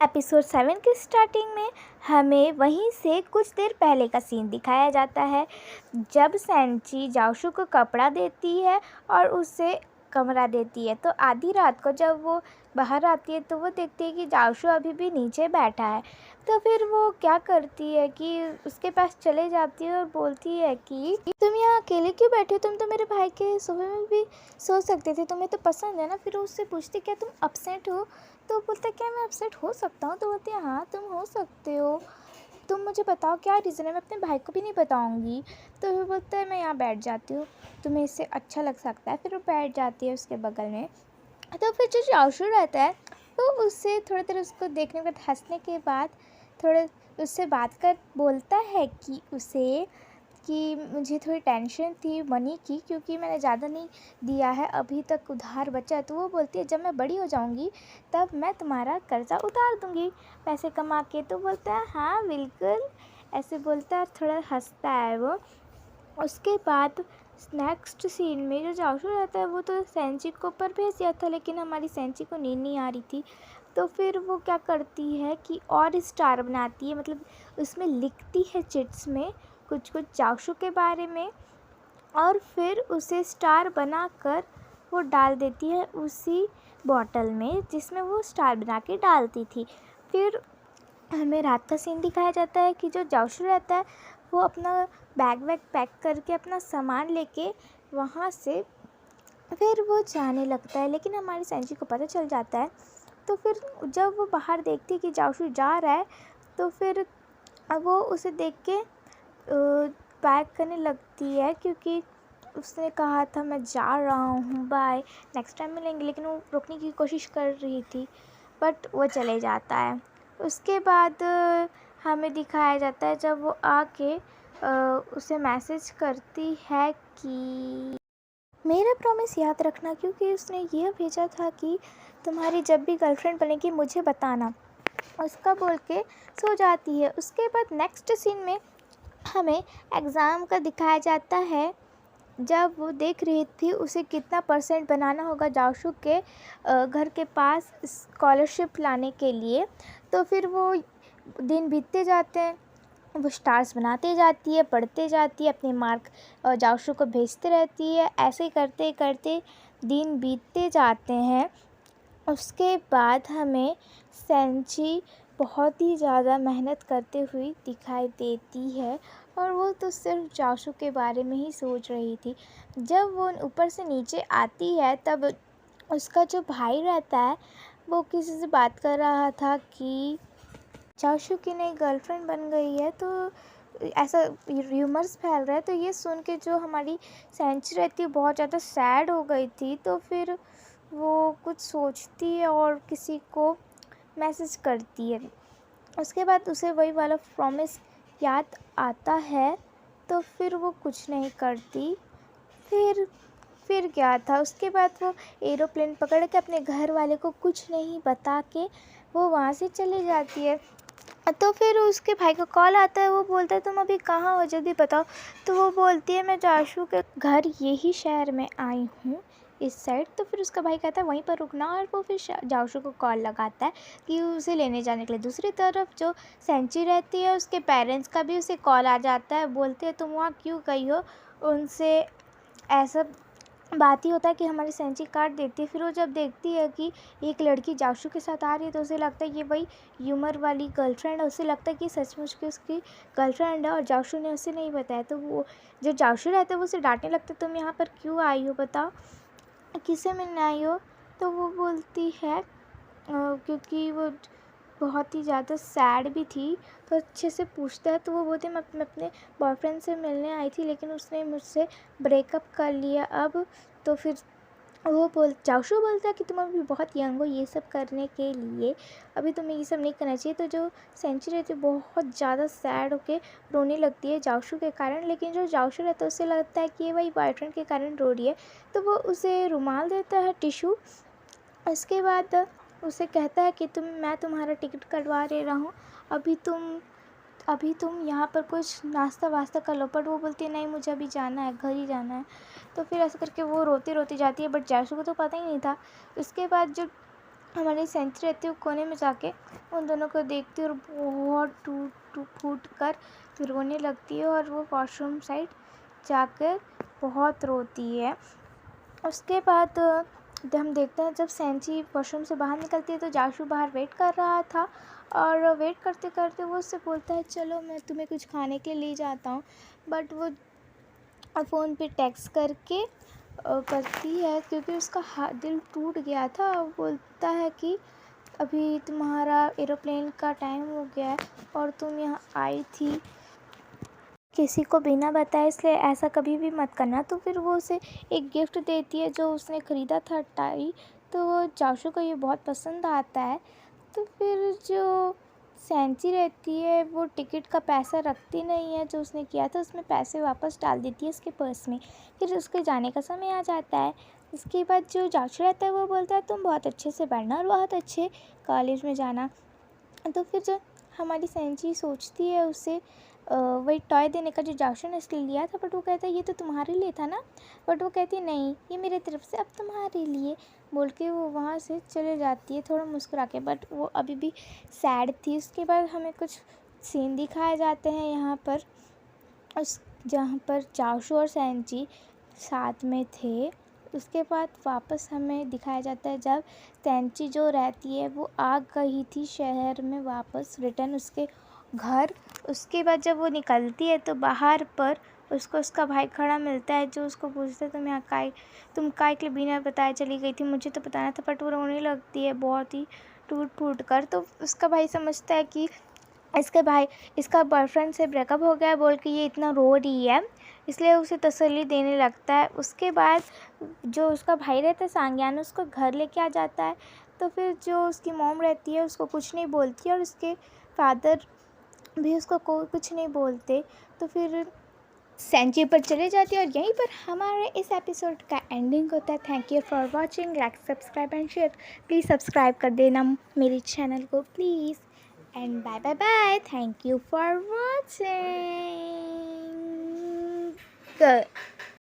Episode 7 की starting में हमें वहीं से कुछ देर पहले का सीन दिखाया जाता है, जब सैंची जाओशू को कपड़ा देती है और उसे कमरा देती है। तो आधी रात को जब वो बाहर आती है तो वो देखती है कि जाओशू अभी भी नीचे बैठा है। तो फिर वो क्या करती है कि उसके पास चले जाती है और बोलती है कि तुम यहाँ अकेले क्यों बैठे हो, तुम तो मेरे भाई के सोफे में भी सो सकते थे, तुम्हें तो पसंद है ना। फिर वो उससे पूछती क्या तुम अपसेट हो, तो बोलते क्या मैं अपसेट हो सकता हूँ। तो बोलती है हाँ तुम हो सकते हो, तुम मुझे बताओ क्या रीज़न है, मैं अपने भाई को भी नहीं बताऊँगी। तो वो बोलता है मैं यहाँ बैठ जाती हूँ, तुम्हें इससे अच्छा लग सकता है। फिर वो बैठ जाती है उसके बगल में। तो फिर जो जाओशू रहता है तो उससे थोड़ी देर उसको देखने के बाद हंसने के बाद थोड़े उससे बात कर बोलता है कि उसे कि मुझे थोड़ी टेंशन थी मनी की, क्योंकि मैंने ज़्यादा नहीं दिया है, अभी तक उधार बचा है। तो वो बोलती है जब मैं बड़ी हो जाऊंगी तब मैं तुम्हारा कर्जा उतार दूंगी पैसे कमा के। तो बोलता है हाँ बिल्कुल, ऐसे बोलता है, थोड़ा हंसता है वो। उसके बाद नेक्स्ट सीन में जो जाओशू रहता है वो तो सैंची को ऊपर भेज दिया था, लेकिन हमारी सैंची को नींद नहीं आ रही थी। तो फिर वो क्या करती है कि और स्टार बनाती है, मतलब उसमें लिखती है चिट्स में कुछ कुछ जाओशू के बारे में, और फिर उसे स्टार बनाकर वो डाल देती है उसी बॉटल में जिसमें वो स्टार बना के डालती थी। फिर हमें रात का सीन दिखाया जाता है कि जो जाओशू रहता है वो अपना बैग वैग पैक करके अपना सामान लेके वहाँ से फिर वो जाने लगता है, लेकिन हमारी सैंची को पता चल जाता है। तो फिर जब वो बाहर देखती है कि जाओशू जा रहा है तो फिर वो उसे देख के पैक करने लगती है, क्योंकि उसने कहा था मैं जा रहा हूँ बाय, नेक्स्ट टाइम मिलेंगे। लेकिन वो रोकने की कोशिश कर रही थी बट वो चले जाता है। उसके बाद हमें दिखाया जाता है जब वो आके उसे मैसेज करती है कि मेरा प्रॉमिस याद रखना, क्योंकि उसने यह भेजा था कि तुम्हारी जब भी गर्लफ्रेंड बनेगी मुझे बताना। उसका बोल के सो जाती है। उसके बाद नेक्स्ट सीन में हमें एग्ज़ाम का दिखाया जाता है, जब वो देख रही थी उसे कितना परसेंट बनाना होगा जाओशू के घर के पास स्कॉलरशिप लाने के लिए। तो फिर वो दिन बीतते जाते हैं, वो स्टार्स बनाते जाती है, पढ़ते जाती है, अपने मार्क जाओशू को भेजते रहती है। ऐसे करते करते दिन बीतते जाते हैं। उसके बाद हमें सैंची बहुत ही ज़्यादा मेहनत करते हुई दिखाई देती है, और वो तो सिर्फ जाओशू के बारे में ही सोच रही थी। जब वो ऊपर से नीचे आती है तब उसका जो भाई रहता है वो किसी से बात कर रहा था कि जाओशू की नई गर्लफ्रेंड बन गई है। तो ऐसा र्यूमर्स फैल रहा है। तो ये सुन के जो हमारी सैंची रहती है बहुत ज़्यादा सैड हो गई थी। तो फिर वो कुछ सोचती है और किसी को मैसेज करती है। उसके बाद उसे वही वाला प्रॉमिस याद आता है, तो फिर वो कुछ नहीं करती। फिर क्या था, उसके बाद वो एरोप्लेन पकड़ के अपने घर वाले को कुछ नहीं बता के वो वहाँ से चली जाती है। तो फिर उसके भाई का कॉल आता है, वो बोलता है तुम अभी कहाँ हो, जल्दी बताओ। तो वो बोलती है मैं जाशू के घर यही शहर में आई हूँ इस साइड। तो फिर उसका भाई कहता है वहीं पर रुकना, और वो फिर जाशू को कॉल लगाता है कि उसे लेने जाने के लिए। दूसरी तरफ जो सैंची रहती है उसके पेरेंट्स का भी उसे कॉल आ जाता है, बोलते हैं तुम वहाँ क्यों गई हो। उनसे ऐसा बात ही होता है कि हमारी सैंची काट देती है। फिर वो जब देखती है कि एक लड़की जाशू के साथ आ रही है तो उसे लगता है ये वही ह्यूमर वाली गर्लफ्रेंड है। उसे लगता है कि सचमुच की उसकी गर्लफ्रेंड है और जाशू ने उसे नहीं बताया। तो वो जो जाशू रहता है वो उसे डांटने लगता है तुम यहाँ पर क्यों आई हो, बताओ किसे मिलने आई हो। तो वो बोलती है क्योंकि वो बहुत ही ज़्यादा सैड भी थी। तो अच्छे से पूछता है तो वो बोलती है मैं अपने बॉयफ्रेंड से मिलने आई थी लेकिन उसने मुझसे ब्रेकअप कर लिया अब। तो फिर वो जाओशू बोलता है कि तुम अभी बहुत यंग हो ये सब करने के लिए, अभी तुम्हें ये सब नहीं करना चाहिए। तो जो सेंची रहती है बहुत ज़्यादा सैड होके रोने लगती है जाओशू के कारण। लेकिन जो जाओशू रहता है उसे लगता है कि ये वही बॉयफ्रेंड के कारण रो रही है। तो वो उसे रुमाल देता है, टिशू। उसके बाद उसे कहता है कि मैं तुम्हारा टिकट कटवा दे रहा हूँ, अभी तुम यहाँ पर कुछ नाश्ता वास्ता कर लो। पर वो बोलती है नहीं मुझे अभी जाना है, घर ही जाना है। तो फिर ऐसा करके वो रोती रोती जाती है, बट जाशू को तो पता ही नहीं था। उसके बाद जो हमारी सेंचुरी रहती है वो कोने में जाके उन दोनों को देखती है और बहुत टूट फूट कर फिर रोने लगती है और वो वॉशरूम साइड जाकर बहुत रोती है। उसके बाद हम देखते हैं जब सेंची वॉशरूम से बाहर निकलती है तो जाशु बाहर वेट कर रहा था और वेट करते करते वो उससे बोलता है चलो मैं तुम्हें कुछ खाने के लिए ले जाता हूँ। बट वो फ़ोन पे टेक्स्ट करके करती है क्योंकि उसका दिल टूट गया था। वो बोलता है कि अभी तुम्हारा एरोप्लेन का टाइम हो गया है और तुम यहाँ आई थी किसी को बिना बताए, इसलिए ऐसा कभी भी मत करना। तो फिर वो उसे एक गिफ्ट देती है जो उसने ख़रीदा था टाई। तो वो जाशु को ये बहुत पसंद आता है। तो फिर जो सेंची रहती है वो टिकट का पैसा रखती नहीं है जो उसने किया था, उसमें पैसे वापस डाल देती है उसके पर्स में। फिर उसके जाने का समय आ जाता है। इसके बाद जो जाशु रहता है वो बोलता है तुम बहुत अच्छे से पढ़ना और बहुत अच्छे कॉलेज में जाना। तो फिर जो हमारी सेंची सोचती है उसे वही टॉय देने का जो जाशु ने इसलिए लिया था, बट वो कहता है ये तो तुम्हारे लिए था ना। बट वो कहती है नहीं ये मेरे तरफ से अब तुम्हारे लिए, बोल के वो वहाँ से चले जाती है थोड़ा मुस्कुरा के। बट वो अभी भी सैड थी। उसके बाद हमें कुछ सीन दिखाए जाते हैं यहाँ पर उस जहाँ पर जाशु और सेंची साथ में थे। उसके बाद वापस हमें दिखाया जाता है जब सेंची जो रहती है वो आ गई थी शहर में वापस रिटर्न उसके घर। उसके बाद जब वो निकलती है तो बाहर पर उसको उसका भाई खड़ा मिलता है जो उसको पूछता है तुम काय के लिए बिना बताए चली गई थी, मुझे तो बताना था। बट वो रोने लगती है बहुत ही टूट फूट कर। तो उसका भाई समझता है कि इसका बॉयफ्रेंड से ब्रेकअप हो गया बोल के ये इतना रो रही है, इसलिए उसे तसल्ली देने लगता है। उसके बाद जो उसका भाई रहता है सांग्यान उसको घर लेके आ जाता है। तो फिर जो उसकी मॉम रहती है उसको कुछ नहीं बोलती और उसके फादर भी उसको कुछ नहीं बोलते। तो फिर सेंचुरी पर चले जाती है और यहीं पर हमारे इस एपिसोड का एंडिंग होता है। Thank you for watching, like subscribe and share. Please subscribe कर देना मेरे चैनल को please. And bye bye bye. Thank you for watching. Good.